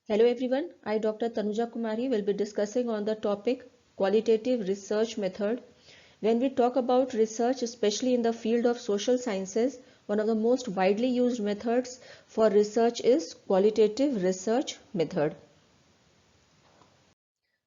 Hello everyone, I Dr. Tanuja Kumari will be discussing on the topic qualitative research method. When we talk about research, especially in the field of social sciences, one of the most widely used methods for research is qualitative research method.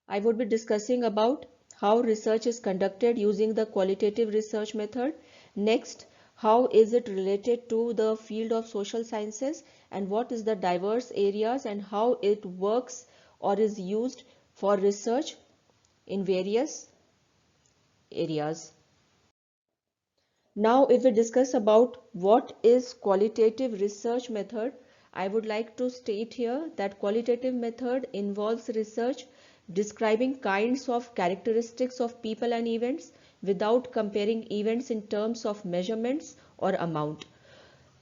I would be discussing about how research is conducted using the qualitative research method. Next, how is it related to the field of social sciences and what is the diverse areas and how it works or is used for research in various areas. Now, if we discuss about what is qualitative research method, I would like to state here that qualitative method involves research describing kinds of characteristics of people and events without comparing events in terms of measurements or amount.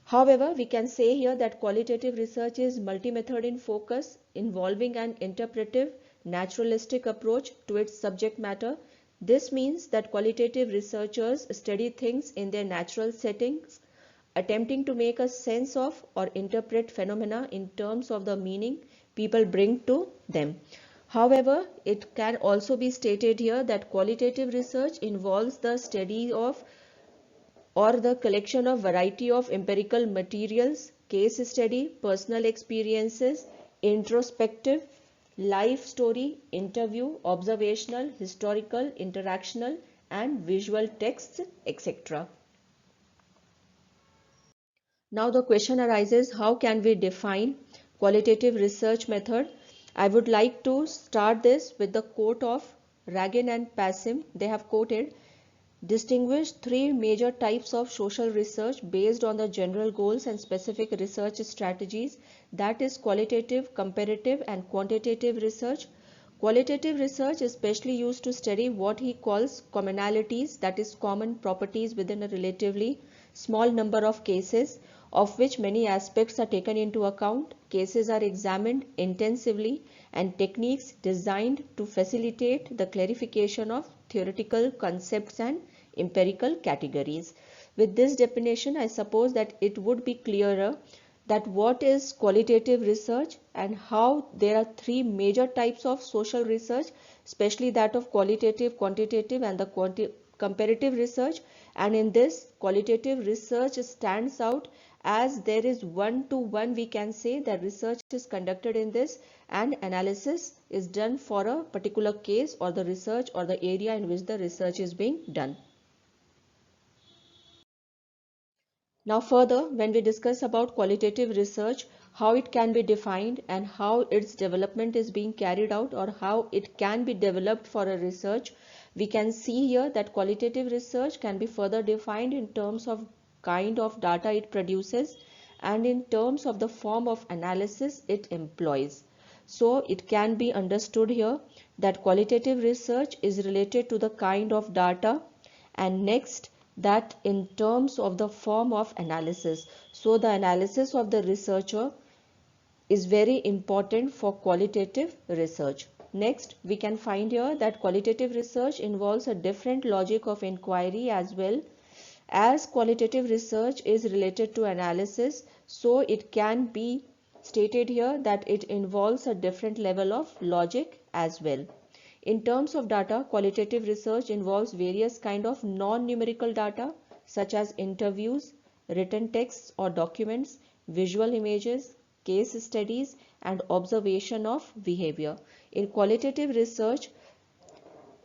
However, we can say here that qualitative research is multi-method in focus, involving an interpretive, naturalistic approach to its subject matter. This means that qualitative researchers study things in their natural settings, attempting to make a sense of or interpret phenomena in terms of the meaning people bring to them. However, it can also be stated here that qualitative research involves the study of or the collection of variety of empirical materials, case study, personal experiences, introspective, life story, interview, observational, historical, interactional, and visual texts, etc. Now the question arises, how can we define qualitative research method? I would like to start this with the quote of Ragan and Passim. They have quoted, distinguish three major types of social research based on the general goals and specific research strategies, that is qualitative, comparative and quantitative research. Qualitative research is specially used to study what he calls commonalities, that is common properties within a relatively small number of cases, of which many aspects are taken into account. Cases are examined intensively and techniques designed to facilitate the clarification of theoretical concepts and empirical categories. With this definition, I suppose that it would be clearer that what is qualitative research and how there are three major types of social research, especially that of qualitative, quantitative and the comparative research. And in this, qualitative research stands out as there is one-to-one, we can say that research is conducted in this and analysis is done for a particular case or the research or the area in which the research is being done. Now further, when we discuss about qualitative research, how it can be defined and how its development is being carried out or how it can be developed for a research, we can see here that qualitative research can be further defined in terms of kind of data it produces and in terms of the form of analysis it employs. So it can be understood here that qualitative research is related to the kind of data, and next that in terms of the form of analysis. So the analysis of the researcher is very important for qualitative research. Next, we can find here that qualitative research involves a different logic of inquiry as well. As qualitative research is related to analysis, so it can be stated here that it involves a different level of logic as well. In terms of data, qualitative research involves various kind of non-numerical data such as interviews, written texts or documents, visual images, case studies and observation of behavior. In qualitative research,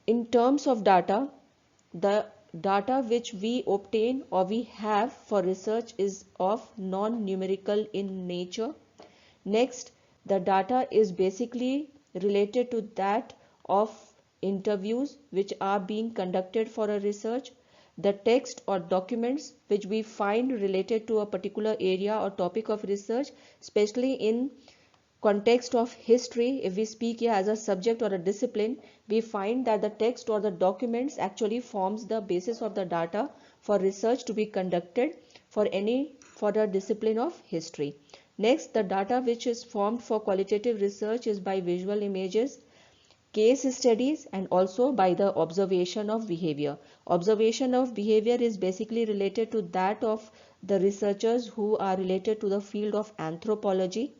in terms of data, the data which we obtain or we have for research is of non-numerical in nature. Next, the data is basically related to that of interviews which are being conducted for a research, the text or documents which we find related to a particular area or topic of research, especially in context of history. If we speak here as a subject or a discipline, we find that the text or the documents actually forms the basis of the data for research to be conducted for the discipline of history. Next, the data which is formed for qualitative research is by visual images, case studies and also by the observation of behavior. Observation of behavior is basically related to that of the researchers who are related to the field of anthropology,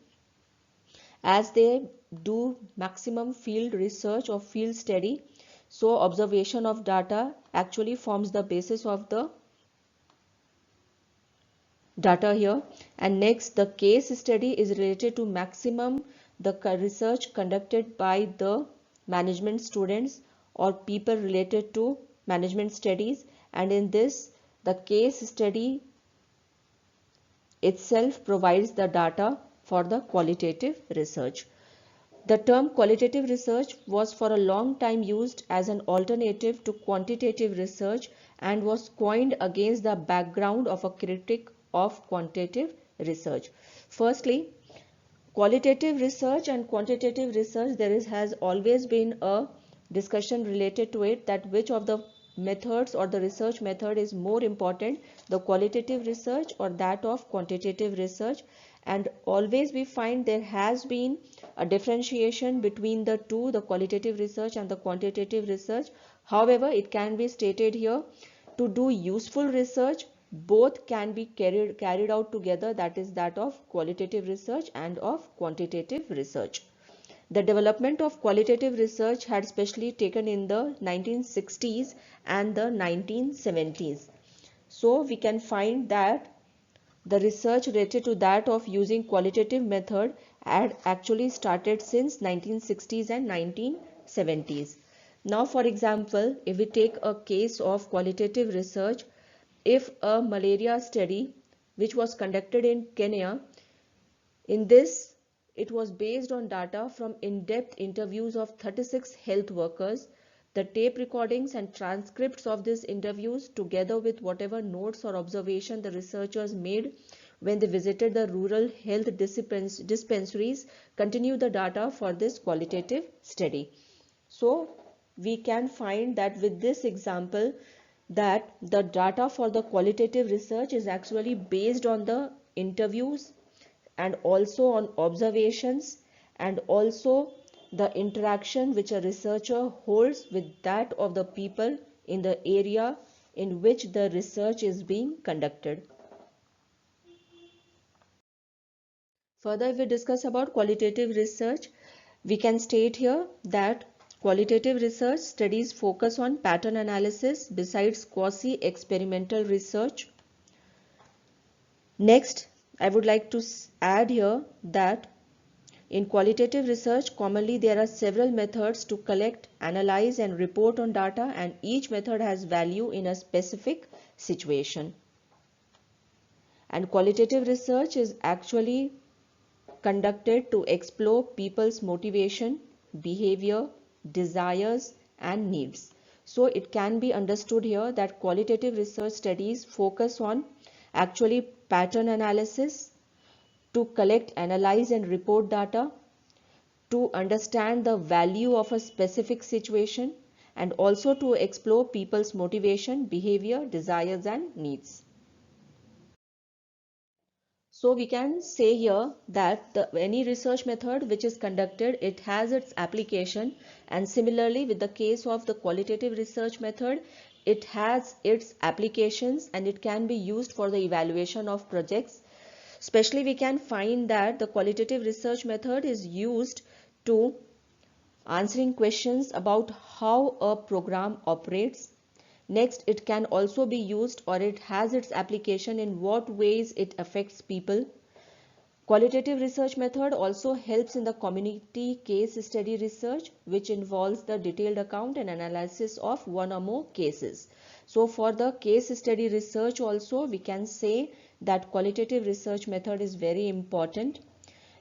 as they do maximum field research or field study. So observation of data actually forms the basis of the data here. And next, the case study is related to maximum the research conducted by the management students or people related to management studies, and in this the case study itself provides the data for the qualitative research. The term qualitative research was for a long time used as an alternative to quantitative research and was coined against the background of a critique of quantitative research. Firstly, qualitative research and quantitative research, has always been a discussion related to it, that which of the methods or the research method is more important, the qualitative research or that of quantitative research. And always we find there has been a differentiation between the two, the qualitative research and the quantitative research. However, it can be stated here, to do useful research both can be carried out together, that is that of qualitative research and of quantitative research. The development of qualitative research had specially taken in the 1960s and the 1970s. So we can find that the research related to that of using qualitative method had actually started since 1960s and 1970s. Now, for example, if we take a case of qualitative research, if a malaria study which was conducted in Kenya, in this it was based on data from in-depth interviews of 36 health workers. The tape recordings and transcripts of these interviews, together with whatever notes or observation the researchers made when they visited the rural health dispensaries, continue the data for this qualitative study. So we can find that with this example, that the data for the qualitative research is actually based on the interviews and also on observations, and also the interaction which a researcher holds with that of the people in the area in which the research is being conducted. Further, if we discuss about qualitative research, we can state here that qualitative research studies focus on pattern analysis besides quasi-experimental research. Next, I would like to add here that in qualitative research, commonly there are several methods to collect, analyze and report on data, and each method has value in a specific situation. And qualitative research is actually conducted to explore people's motivation, behavior, desires and needs. So it can be understood here that qualitative research studies focus on actually pattern analysis, to collect, analyze and report data, to understand the value of a specific situation, and also to explore people's motivation, behavior, desires and needs. So we can say here that any research method which is conducted, it has its application, and similarly with the case of the qualitative research method, it has its applications and it can be used for the evaluation of projects. Especially we can find that the qualitative research method is used to answering questions about how a program operates. Next, it can also be used, or it has its application in what ways it affects people. Qualitative research method also helps in the community case study research, which involves the detailed account and analysis of one or more cases. So for the case study research also, we can say that qualitative research method is very important.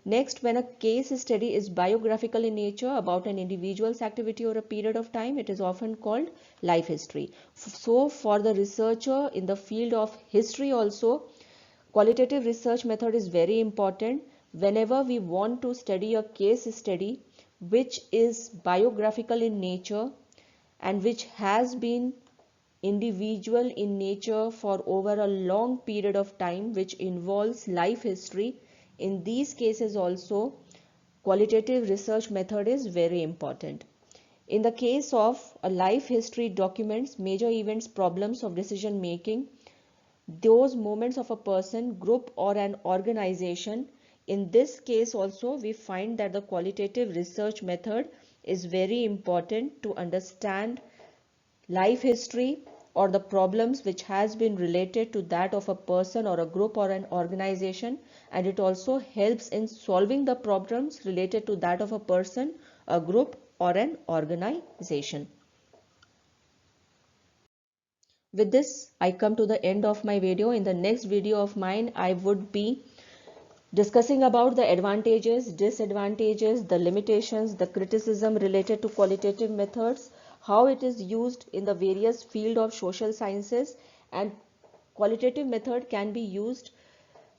Next, when a case study is biographical in nature about an individual's activity or a period of time, it is often called life history. So for the researcher in the field of history also, qualitative research method is very important. Whenever we want to study a case study which is biographical in nature and which has been individual in nature for over a long period of time, which involves life history, in these cases also qualitative research method is very important. In the case of a life history documents major events, problems of decision making, those moments of a person, group or an organization In this case also, we find that the qualitative research method is very important to understand life history or the problems which has been related to that of a person or a group or an organization, and it also helps in solving the problems related to that of a person, a group or an organization. With this, I come to the end of my video. In the next video of mine, I would be discussing about the advantages, disadvantages, the limitations, the criticism related to qualitative methods, how it is used in the various field of social sciences, and qualitative method can be used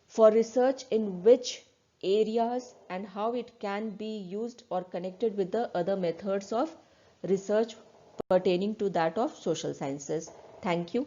for research in which areas, and how it can be used or connected with the other methods of research pertaining to that of social sciences. Thank you.